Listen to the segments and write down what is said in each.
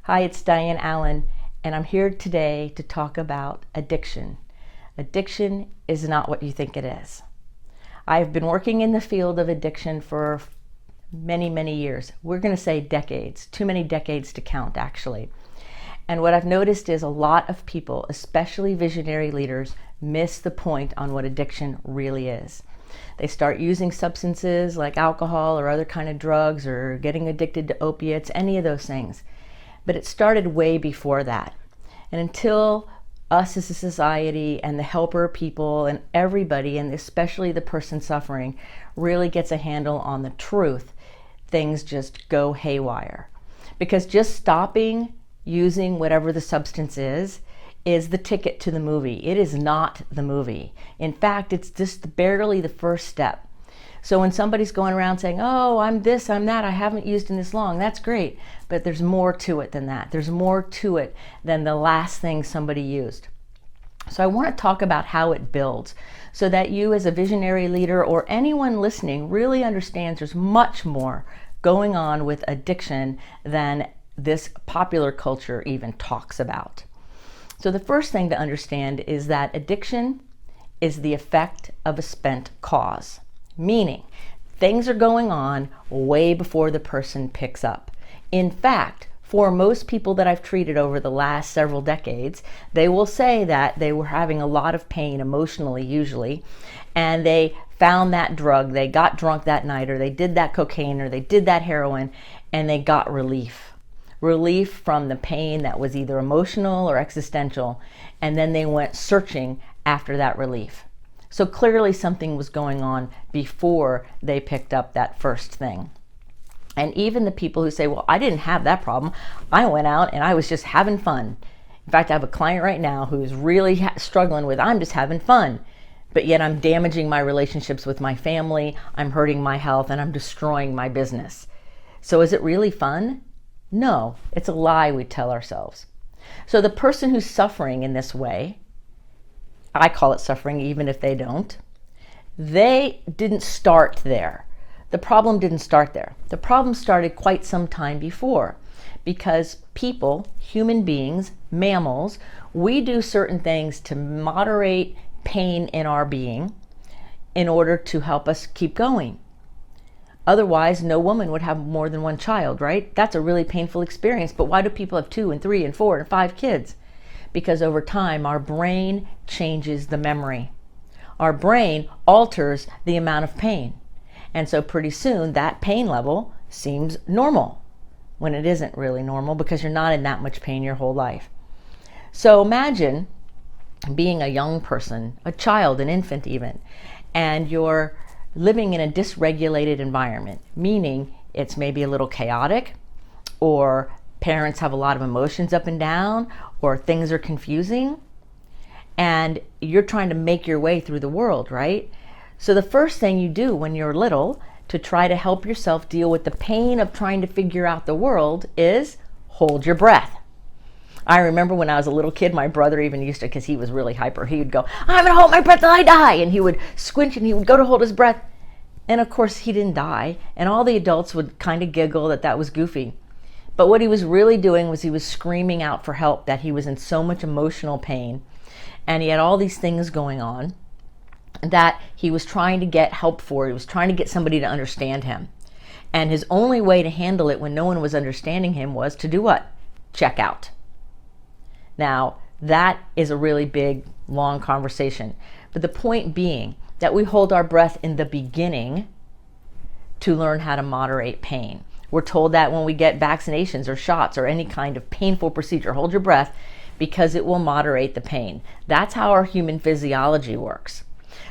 Hi, it's Dianne Allen, and I'm here today to talk about addiction. Addiction is not what you think it is. I've been working in the field of addiction for many, many years. We're going to say decades, too many decades to count, actually. And what I've noticed is a lot of people, especially visionary leaders, miss the point on what addiction really is. They start using substances like alcohol or other kind of drugs, or getting addicted to opiates, any of those things. But it started way before that. And until us as a society and the helper people and everybody, and especially the person suffering, really gets a handle on the truth, things just go haywire. Because just stopping using whatever the substance is the ticket to the movie. It is not the movie. In fact, it's just barely the first step. So when somebody's going around saying, oh, I'm this, I'm that, I haven't used in this long, that's great. But there's more to it than that. There's more to it than the last thing somebody used. So I want to talk about how it builds so that you as a visionary leader or anyone listening really understands there's much more going on with addiction than this popular culture even talks about. So the first thing to understand is that addiction is the effect of a spent cause, meaning things are going on way before the person picks up. In fact, for most people that I've treated over the last several decades, they will say that they were having a lot of pain emotionally usually, and they found that drug, they got drunk that night, or they did that cocaine, or they did that heroin, and they got relief. Relief from the pain that was either emotional or existential, and then they went searching after that relief. So clearly something was going on before they picked up that first thing. And even the people who say, well, I didn't have that problem. I went out and I was just having fun. In fact, I have a client right now who's really struggling with, I'm just having fun, but yet I'm damaging my relationships with my family, I'm hurting my health, and I'm destroying my business. So is it really fun? No, it's a lie we tell ourselves. So the person who's suffering in this way, I call it suffering even if they don't, they didn't start there. The problem didn't start there. The problem started quite some time before, because people, human beings, mammals, we do certain things to moderate pain in our being in order to help us keep going. Otherwise, no woman would have more than one child, right? That's a really painful experience. But why do people have 2 and 3 and 4 and 5 kids? Because over time, our brain changes the memory. Our brain alters the amount of pain. And so pretty soon, that pain level seems normal, when it isn't really normal, because you're not in that much pain your whole life. So imagine being a young person, a child, an infant even, and you're living in a dysregulated environment, meaning it's maybe a little chaotic, or parents have a lot of emotions up and down, or things are confusing, and you're trying to make your way through the world, right? So the first thing you do when you're little to try to help yourself deal with the pain of trying to figure out the world is hold your breath. I remember when I was a little kid, my brother even used to, because he was really hyper, he would go, I'm going to hold my breath till I die. And he would squinch and he would go to hold his breath. And of course, he didn't die. And all the adults would kind of giggle that was goofy. But what he was really doing was he was screaming out for help, that he was in so much emotional pain. And he had all these things going on that he was trying to get help for. He was trying to get somebody to understand him. And his only way to handle it when no one was understanding him was to do what? Check out. Now, that is a really big, long conversation. But the point being that we hold our breath in the beginning to learn how to moderate pain. We're told that when we get vaccinations or shots or any kind of painful procedure, hold your breath because it will moderate the pain. That's how our human physiology works.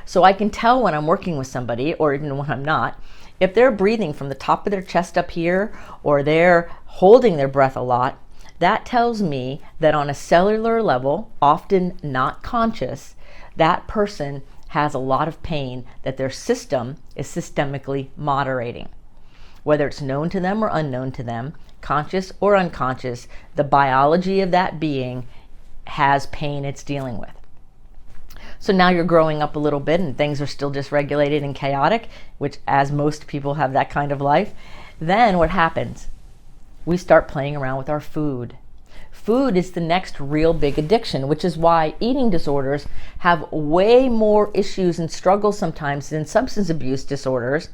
So I can tell when I'm working with somebody, or even when I'm not, if they're breathing from the top of their chest up here, or they're holding their breath a lot, that tells me that on a cellular level, often not conscious, that person has a lot of pain that their system is systemically moderating. Whether it's known to them or unknown to them, conscious or unconscious, the biology of that being has pain it's dealing with. So now you're growing up a little bit and things are still dysregulated and chaotic, which as most people have that kind of life. Then what happens? We start playing around with our food. food is the next real big addiction, which is why eating disorders have way more issues and struggles sometimes than substance abuse disorders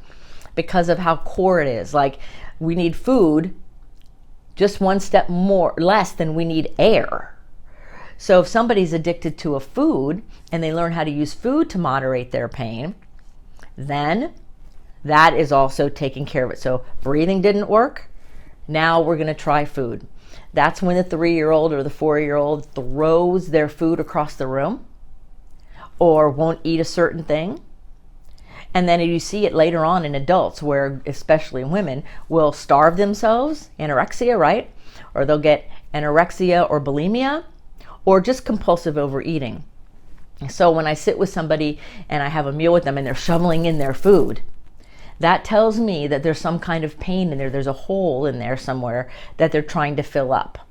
because of how core it is. Like, we need food just one step less than we need air. So if somebody's addicted to a food and they learn how to use food to moderate their pain, then that is also taking care of it. So breathing didn't work. Now we're going to try food. That's when the 3-year-old or the 4-year-old throws their food across the room or won't eat a certain thing. And then you see it later on in adults where, especially women, will starve themselves, anorexia, right? Or they'll get anorexia or bulimia or just compulsive overeating. So when I sit with somebody and I have a meal with them and they're shoveling in their food, that tells me that there's some kind of pain in there. There's a hole in there somewhere that they're trying to fill up.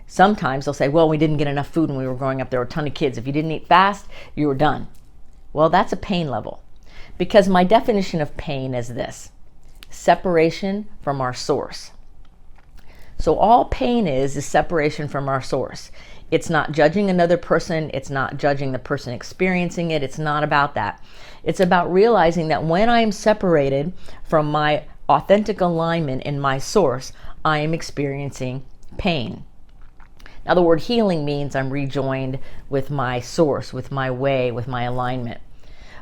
Sometimes they'll say, well, we didn't get enough food when we were growing up. There were a ton of kids. If you didn't eat fast, you were done. Well, that's a pain level. Because my definition of pain is this: separation from our source. So all pain is separation from our source. It's not judging another person. It's not judging the person experiencing it. It's not about that. It's about realizing that when I am separated from my authentic alignment in my source, I am experiencing pain. Now, the word healing means I'm rejoined with my source, with my way, with my alignment.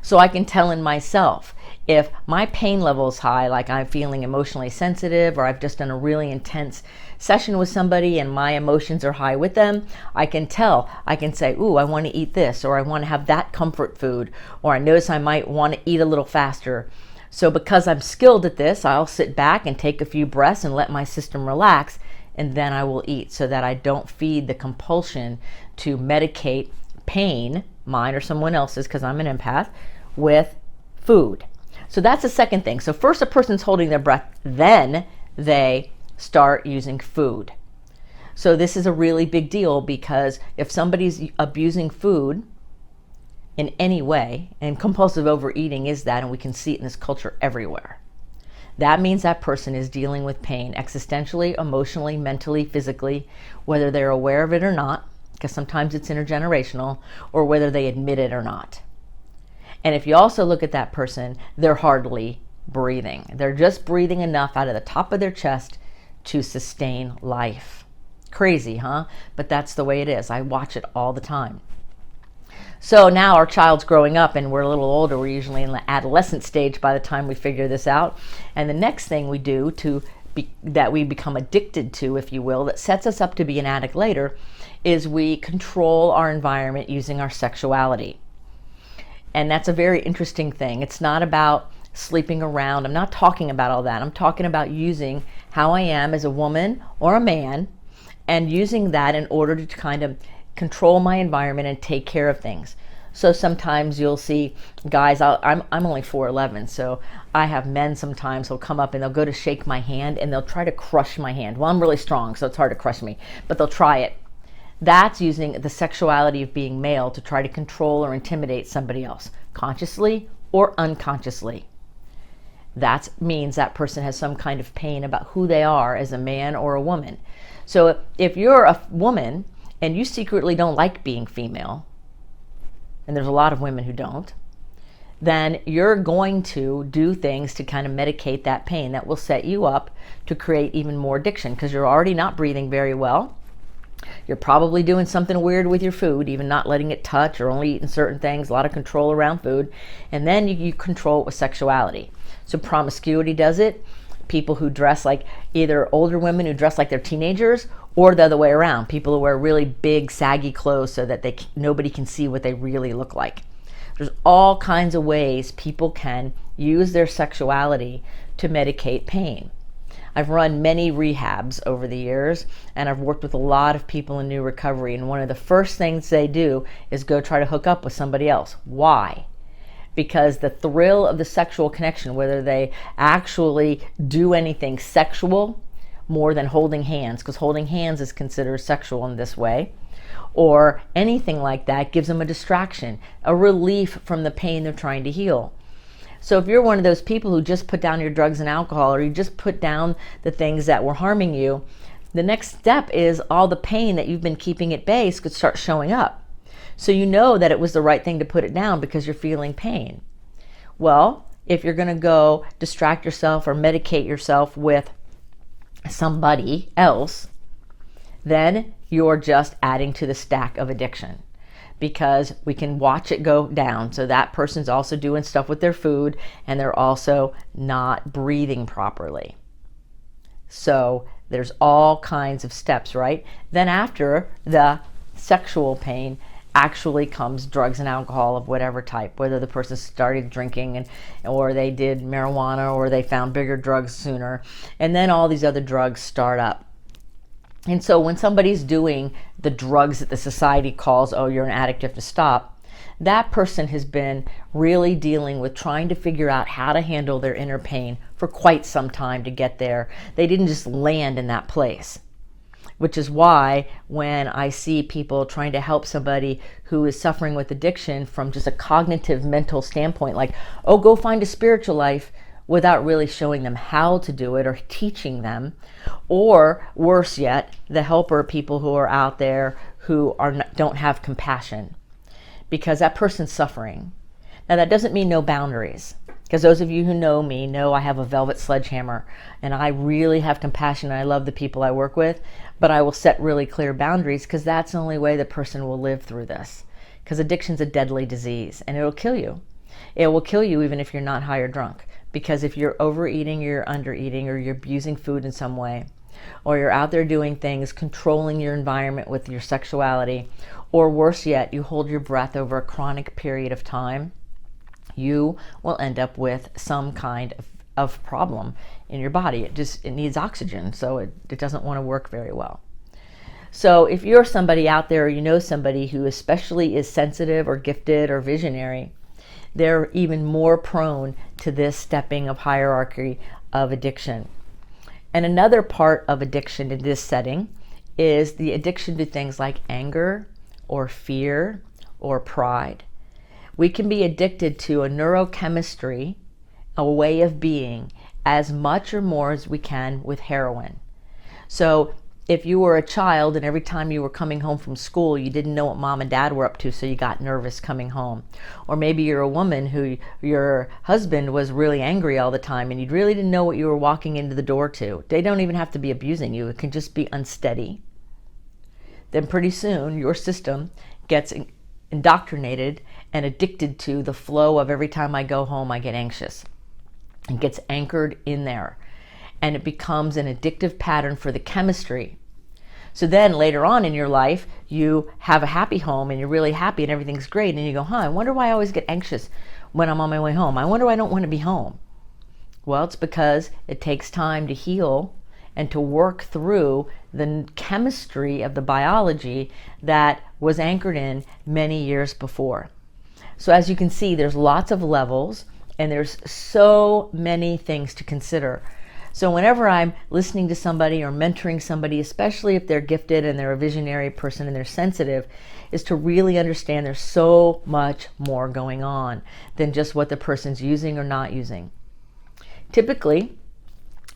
So I can tell in myself if my pain level is high, like I'm feeling emotionally sensitive, or I've just done a really intense session with somebody and my emotions are high with them, I can tell. I can say, ooh, I want to eat this, or I want to have that comfort food, or I notice I might want to eat a little faster. So because I'm skilled at this, I'll sit back and take a few breaths and let my system relax, and then I will eat so that I don't feed the compulsion to medicate pain, mine or someone else's, because I'm an empath, with food. So that's the second thing. So first a person's holding their breath, then they start using food. So this is a really big deal, because if somebody's abusing food in any way, and compulsive overeating is that, and we can see it in this culture everywhere, that means that person is dealing with pain existentially, emotionally, mentally, physically, whether they're aware of it or not, because sometimes it's intergenerational, or whether they admit it or not. And if you also look at that person, they're hardly breathing. They're just breathing enough out of the top of their chest to sustain life. Crazy, huh? But that's the way it is. I watch it all the time. So now our child's growing up and we're a little older. We're usually in the adolescent stage by the time we figure this out. And the next thing we do that we become addicted to, if you will, that sets us up to be an addict later, is we control our environment using our sexuality. And that's a very interesting thing. It's not about sleeping around. I'm not talking about all that. I'm talking about using how I am as a woman or a man, and using that in order to kind of control my environment and take care of things. So sometimes you'll see guys, I'm only 4'11", so I have men sometimes who'll come up and they'll go to shake my hand and they'll try to crush my hand. Well, I'm really strong, so it's hard to crush me, but they'll try it. That's using the sexuality of being male to try to control or intimidate somebody else, consciously or unconsciously. That means that person has some kind of pain about who they are as a man or a woman. So if you're a woman and you secretly don't like being female, and there's a lot of women who don't, then you're going to do things to kind of medicate that pain that will set you up to create even more addiction, because you're already not breathing very well. You're probably doing something weird with your food, even not letting it touch or only eating certain things, a lot of control around food. And then you control it with sexuality. So promiscuity does it. People who dress like, either older women who dress like they're teenagers, or the other way around, people who wear really big saggy clothes so that nobody can see what they really look like. There's all kinds of ways people can use their sexuality to medicate pain. I've run many rehabs over the years, and I've worked with a lot of people in new recovery, and one of the first things they do is go try to hook up with somebody else. Why? Because the thrill of the sexual connection, whether they actually do anything sexual more than holding hands, because holding hands is considered sexual in this way, or anything like that, gives them a distraction, a relief from the pain they're trying to heal. So if you're one of those people who just put down your drugs and alcohol, or you just put down the things that were harming you, the next step is all the pain that you've been keeping at bay could start showing up. So you know that it was the right thing to put it down because you're feeling pain. Well, if you're going to go distract yourself or medicate yourself with somebody else, then you're just adding to the stack of addiction, because we can watch it go down. So that person's also doing stuff with their food and they're also not breathing properly. So there's all kinds of steps, right? Then after the sexual pain actually comes drugs and alcohol of whatever type, whether the person started drinking or they did marijuana or they found bigger drugs sooner, and then all these other drugs start up. And so when somebody's doing the drugs that the society calls, oh, you're an addict, you have to stop, that person has been really dealing with trying to figure out how to handle their inner pain for quite some time to get there. They didn't just land in that place, which is why when I see people trying to help somebody who is suffering with addiction from just a cognitive mental standpoint, like, oh, go find a spiritual life, without really showing them how to do it or teaching them, or worse yet, the helper people who are out there who don't have compassion, because that person's suffering. Now that doesn't mean no boundaries, because those of you who know me know I have a velvet sledgehammer and I really have compassion and I love the people I work with, but I will set really clear boundaries, because that's the only way the person will live through this, because addiction's a deadly disease and it'll kill you. It will kill you even if you're not high or drunk. Because if you're overeating, you're undereating, or you're abusing food in some way, or you're out there doing things, controlling your environment with your sexuality, or worse yet, you hold your breath over a chronic period of time, you will end up with some kind of problem in your body. It needs oxygen, so it doesn't want to work very well. So if you're somebody out there, or you know somebody who especially is sensitive or gifted or visionary, they're even more prone to this stepping of hierarchy of addiction. And another part of addiction in this setting is the addiction to things like anger or fear or pride. We can be addicted to a neurochemistry, a way of being, as much or more as we can with heroin. So if you were a child and every time you were coming home from school, you didn't know what mom and dad were up to, so you got nervous coming home. Or maybe you're a woman who your husband was really angry all the time and you really didn't know what you were walking into the door to. They don't even have to be abusing you. It can just be unsteady. Then pretty soon your system gets indoctrinated and addicted to the flow of every time I go home, I get anxious. It gets anchored in there. And it becomes an addictive pattern for the chemistry. So then later on in your life, you have a happy home and you're really happy and everything's great. And you go, I wonder why I always get anxious when I'm on my way home. I wonder why I don't want to be home. Well, it's because it takes time to heal and to work through the chemistry of the biology that was anchored in many years before. So as you can see, there's lots of levels and there's so many things to consider. So whenever I'm listening to somebody or mentoring somebody, especially if they're gifted and they're a visionary person and they're sensitive, is to really understand there's so much more going on than just what the person's using or not using. Typically,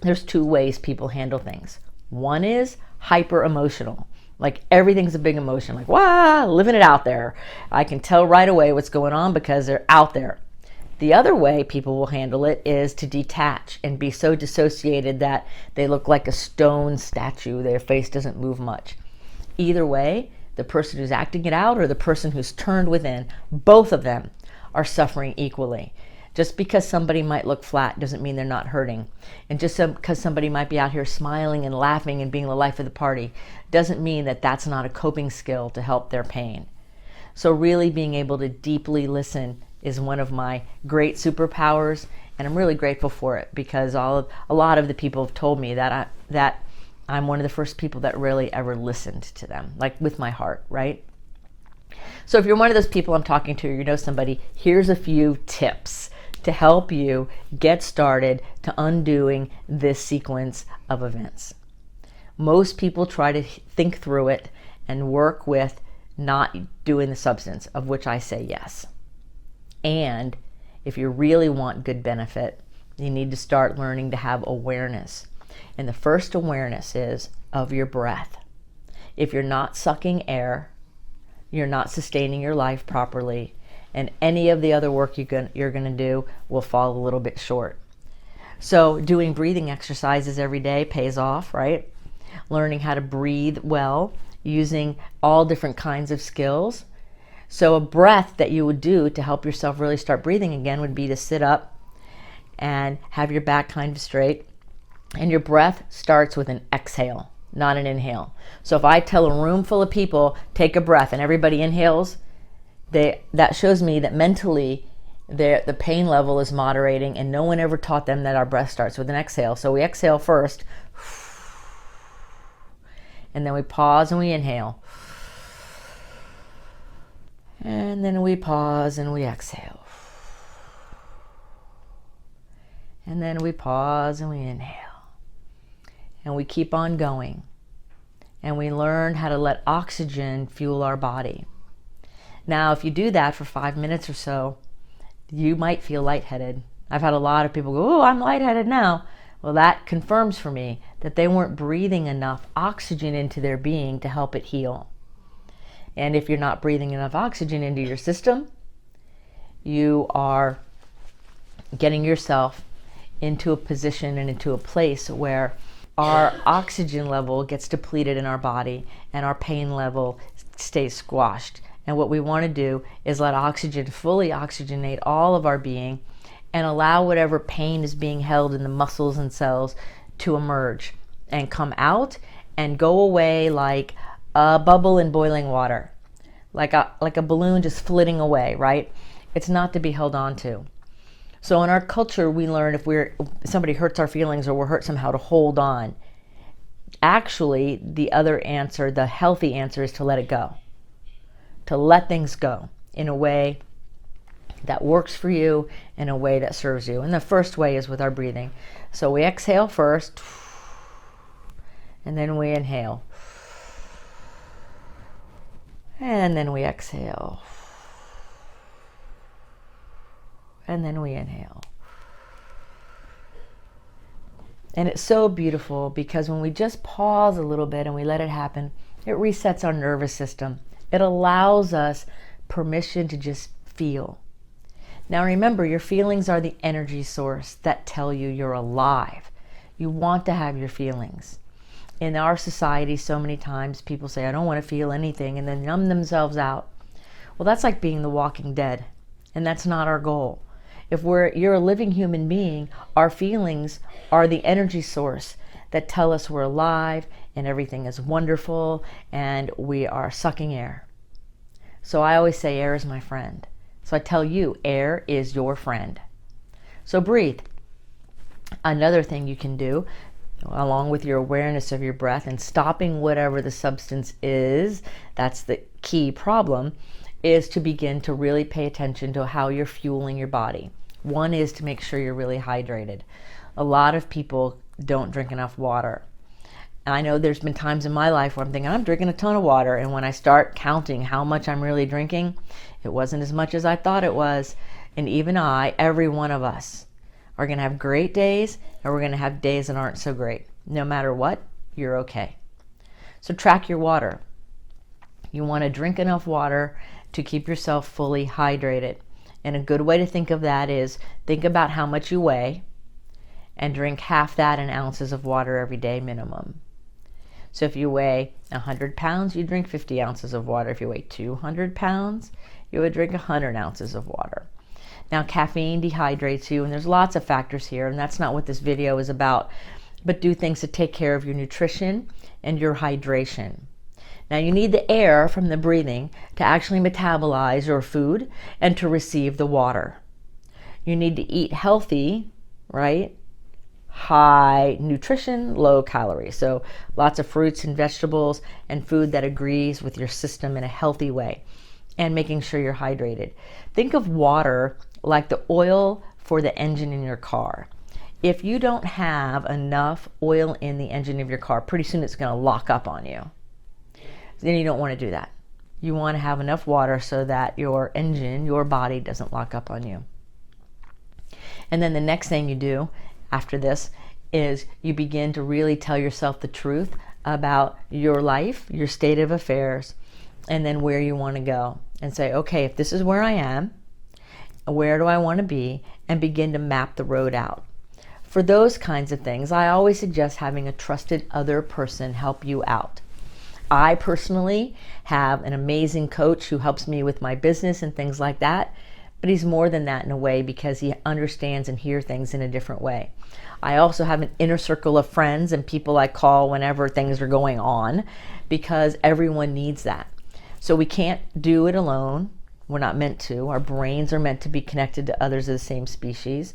there's two ways people handle things. One is hyper emotional. Like everything's a big emotion, like, wow, living it out there. I can tell right away what's going on because they're out there. The other way people will handle it is to detach and be so dissociated that they look like a stone statue. Their face doesn't move much. Either way, the person who's acting it out or the person who's turned within, both of them are suffering equally. Just because somebody might look flat doesn't mean they're not hurting. And just because somebody might be out here smiling and laughing and being the life of the party doesn't mean that that's not a coping skill to help their pain. So really being able to deeply listen is one of my great superpowers, and I'm really grateful for it, because a lot of the people have told me that I'm one of the first people that really ever listened to them, like with my heart, right? So if you're one of those people I'm talking to, or you know somebody, here's a few tips to help you get started to undoing this sequence of events. Most people try to think through it and work with not doing the substance, of which I say yes. And if you really want good benefit, you need to start learning to have awareness. And the first awareness is of your breath. If you're not sucking air, you're not sustaining your life properly, and any of the other work you're going to do will fall a little bit short. So doing breathing exercises every day pays off, right? Learning how to breathe well, using all different kinds of skills. So a breath that you would do to help yourself really start breathing again would be to sit up and have your back kind of straight. And your breath starts with an exhale, not an inhale. So if I tell a room full of people, take a breath, and everybody inhales, that shows me that mentally the pain level is moderating, and no one ever taught them that our breath starts with an exhale. So we exhale first, and then we pause and we inhale. And then we pause and we exhale. And then we pause and we inhale. And we keep on going. And we learn how to let oxygen fuel our body. Now, if you do that for 5 minutes or so, you might feel lightheaded. I've had a lot of people go, "Oh, I'm lightheaded now." Well, that confirms for me that they weren't breathing enough oxygen into their being to help it heal. And if you're not breathing enough oxygen into your system, you are getting yourself into a position and into a place where our oxygen level gets depleted in our body and our pain level stays squashed. And what we want to do is let oxygen fully oxygenate all of our being and allow whatever pain is being held in the muscles and cells to emerge and come out and go away like a bubble in boiling water, like a balloon just flitting away, right? It's not to be held on to. So in our culture, we learn if somebody hurts our feelings or we're hurt somehow to hold on. Actually, the other answer, the healthy answer, is to let it go. To let things go in a way that works for you, in a way that serves you. And the first way is with our breathing. So we exhale first, and then we inhale. And then we exhale. And then we inhale. And it's so beautiful because when we just pause a little bit and we let it happen, it resets our nervous system. It allows us permission to just feel. Now remember, your feelings are the energy source that tell you you're alive. You want to have your feelings. In our society, so many times people say, "I don't want to feel anything," and then numb themselves out. Well, that's like being the walking dead, and that's not our goal. If you're a living human being, our feelings are the energy source that tell us we're alive and everything is wonderful and we are sucking air. So I always say air is my friend. So I tell you, air is your friend. So breathe. Another thing you can do, along with your awareness of your breath and stopping whatever the substance is, that's the key problem, is to begin to really pay attention to how you're fueling your body. One is to make sure you're really hydrated. A lot of people don't drink enough water. And I know there's been times in my life where I'm thinking, I'm drinking a ton of water. And when I start counting how much I'm really drinking, it wasn't as much as I thought it was. And even every one of us, are going to have great days and we're going to have days that aren't so great. No matter what, you're okay. So track your water. You want to drink enough water to keep yourself fully hydrated. And a good way to think of that is think about how much you weigh and drink half that in ounces of water every day minimum. So if you weigh 100 pounds, you drink 50 ounces of water. If you weigh 200 pounds, you would drink 100 ounces of water. Now, caffeine dehydrates you, and there's lots of factors here, and that's not what this video is about, but do things to take care of your nutrition and your hydration. Now, you need the air from the breathing to actually metabolize your food and to receive the water. You need to eat healthy, right? High nutrition, low calories. So lots of fruits and vegetables and food that agrees with your system in a healthy way, and making sure you're hydrated. Think of water like the oil for the engine in your car. If you don't have enough oil in the engine of your car, pretty soon it's going to lock up on you. Then you don't want to do that. You want to have enough water so that your engine, your body, doesn't lock up on you. And then the next thing you do after this is you begin to really tell yourself the truth about your life, your state of affairs, and then where you want to go. And say, okay, if this is where I am, where do I want to be? And begin to map the road out. For those kinds of things, I always suggest having a trusted other person help you out. I personally have an amazing coach who helps me with my business and things like that, but he's more than that in a way because he understands and hears things in a different way. I also have an inner circle of friends and people I call whenever things are going on, because everyone needs that. So we can't do it alone. We're not meant to. Our brains are meant to be connected to others of the same species.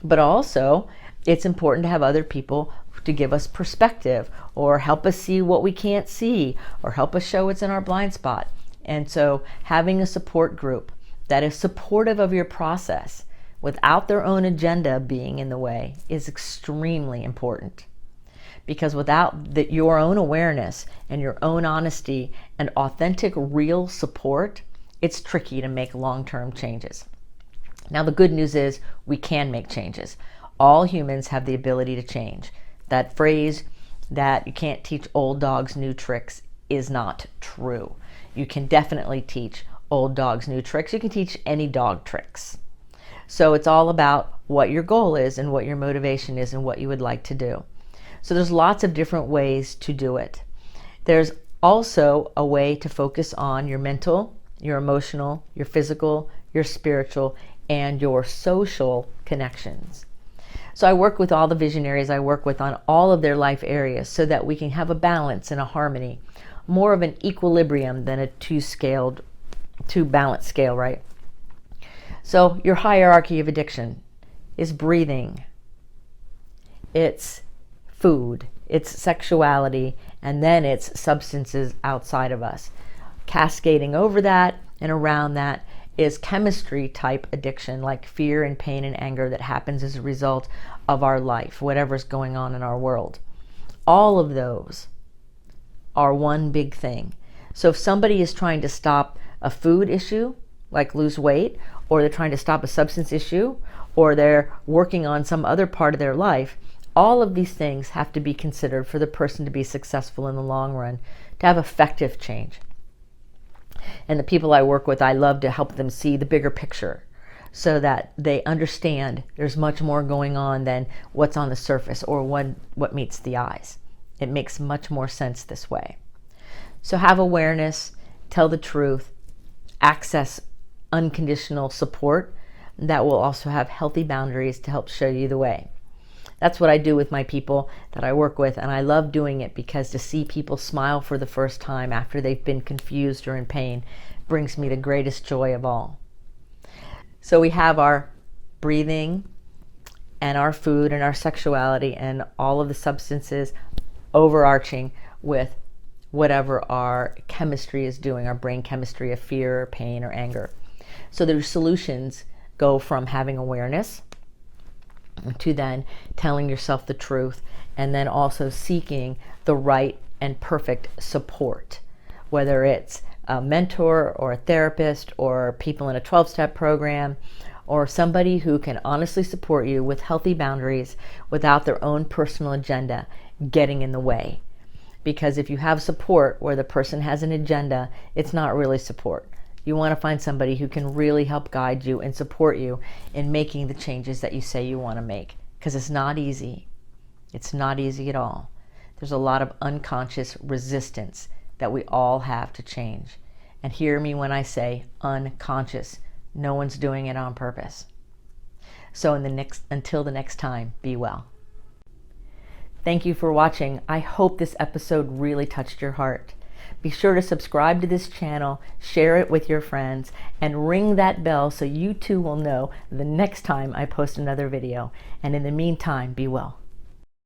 But also, it's important to have other people to give us perspective or help us see what we can't see or help us show what's in our blind spot. And so having a support group that is supportive of your process without their own agenda being in the way is extremely important. Because without your own awareness and your own honesty and authentic, real support, it's tricky to make long-term changes. Now, the good news is we can make changes. All humans have the ability to change. That phrase that you can't teach old dogs new tricks is not true. You can definitely teach old dogs new tricks. You can teach any dog tricks. So it's all about what your goal is and what your motivation is and what you would like to do. So there's lots of different ways to do it. There's also a way to focus on your mental, your emotional, your physical, your spiritual, and your social connections. So I work with all the visionaries I work with on all of their life areas so that we can have a balance and a harmony, more of an equilibrium than a two balanced scale, right? So your hierarchy of addiction is breathing, it's food, it's sexuality, and then it's substances outside of us. Cascading over that and around that is chemistry type addiction, like fear and pain and anger that happens as a result of our life, whatever's going on in our world. All of those are one big thing. So if somebody is trying to stop a food issue, like lose weight, or they're trying to stop a substance issue, or they're working on some other part of their life, all of these things have to be considered for the person to be successful in the long run, to have effective change. And the people I work with, I love to help them see the bigger picture so that they understand there's much more going on than what's on the surface or what meets the eyes. It makes much more sense this way. So have awareness, tell the truth, access unconditional support that will also have healthy boundaries to help show you the way. That's what I do with my people that I work with, and I love doing it because to see people smile for the first time after they've been confused or in pain brings me the greatest joy of all. So we have our breathing and our food and our sexuality and all of the substances overarching with whatever our chemistry is doing, our brain chemistry of fear or pain or anger. So the solutions go from having awareness to then telling yourself the truth, and then also seeking the right and perfect support, whether it's a mentor or a therapist or people in a 12-step program or somebody who can honestly support you with healthy boundaries without their own personal agenda getting in the way. Because if you have support where the person has an agenda, it's not really support. You want to find somebody who can really help guide you and support you in making the changes that you say you want to make. Because it's not easy. It's not easy at all. There's a lot of unconscious resistance that we all have to change. And hear me when I say unconscious. No one's doing it on purpose. So until the next time, be well. Thank you for watching. I hope this episode really touched your heart. Be sure to subscribe to this channel, share it with your friends, and ring that bell so you too will know the next time I post another video. And in the meantime, be well.